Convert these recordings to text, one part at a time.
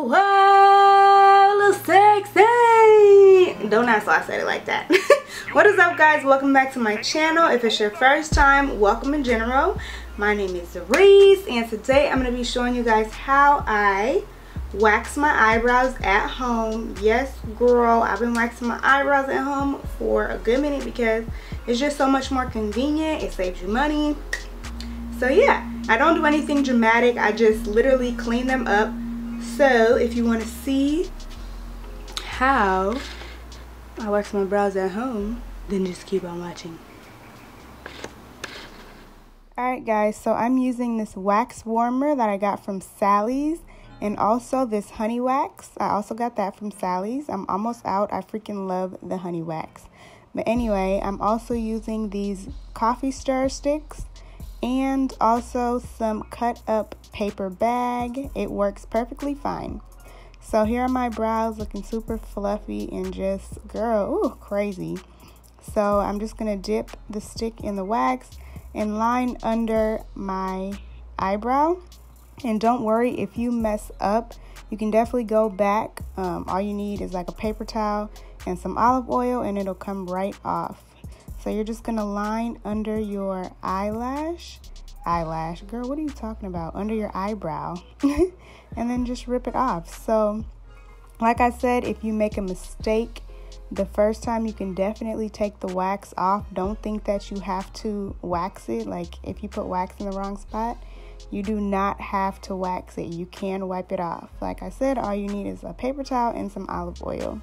Well, sexy. Don't ask why I said it like that. What is up, guys? Welcome back to my channel. If it's your first time, welcome in general. My name is Reese, and today I'm going to be showing you guys how I wax my eyebrows at home. Yes, girl, I've been waxing my eyebrows at home for a good minute because it's just so much more convenient. It saves you money. So yeah, I don't do anything dramatic. I just literally clean them up. So if you want to see how I wax my brows at home, then just keep on watching. Alright guys, so I'm using this wax warmer that I got from Sally's, and also this honey wax. I also got that from Sally's. I'm almost out. I freaking love the honey wax. But anyway, I'm also using these coffee stir sticks and also some cut up paper bag. It works perfectly fine. So here are my brows looking super fluffy and just, girl, ooh, crazy. So I'm just going to dip the stick in the wax and line under my eyebrow. And don't worry if you mess up, you can definitely go back. All you need is like a paper towel and some olive oil and it'll come right off. So you're just going to line under your eyelash, girl, what are you talking about? Under your eyebrow. And then just rip it off. So like I said, if you make a mistake the first time, you can definitely take the wax off. Don't think that you have to wax it. Like if you put wax in the wrong spot, you do not have to wax it. You can wipe it off. Like I said, all you need is a paper towel and some olive oil.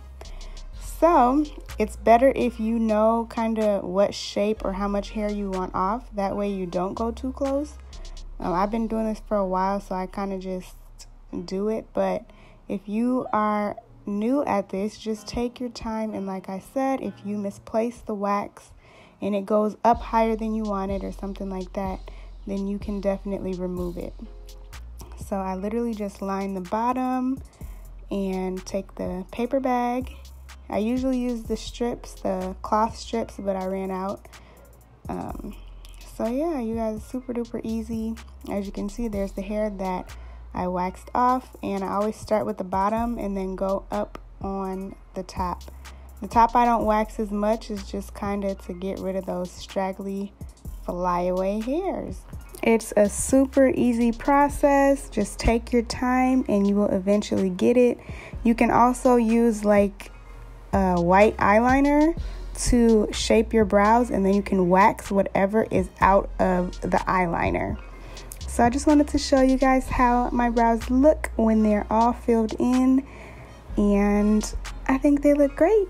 So it's better if you know kind of what shape or how much hair you want off. That way you don't go too close. I've been doing this for a while, so I kind of just do it. But if you are new at this, just take your time. And like I said, if you misplace the wax and it goes up higher than you want it or something like that, then you can definitely remove it. So I literally just line the bottom and take the paper bag. I usually use the strips, the cloth strips, but I ran out. So yeah, you guys, super duper easy. As you can see, there's the hair that I waxed off, and I always start with the bottom and then go up on the top. The top I don't wax as much, it's just kind of to get rid of those straggly flyaway hairs. It's a super easy process. Just take your time and you will eventually get it. You can also use like a white eyeliner to shape your brows, and then you can wax whatever is out of the eyeliner. So I just wanted to show you guys how my brows look when they're all filled in, and I think they look great.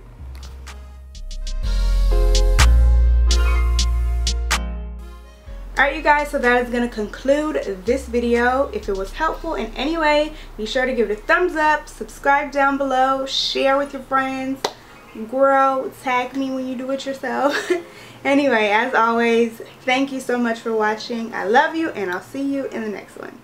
Alright you guys, so that is going to conclude this video. If it was helpful in any way, be sure to give it a thumbs up, subscribe down below, share with your friends, girl, tag me when you do it yourself. Anyway, as always, thank you so much for watching. I love you, and I'll see you in the next one.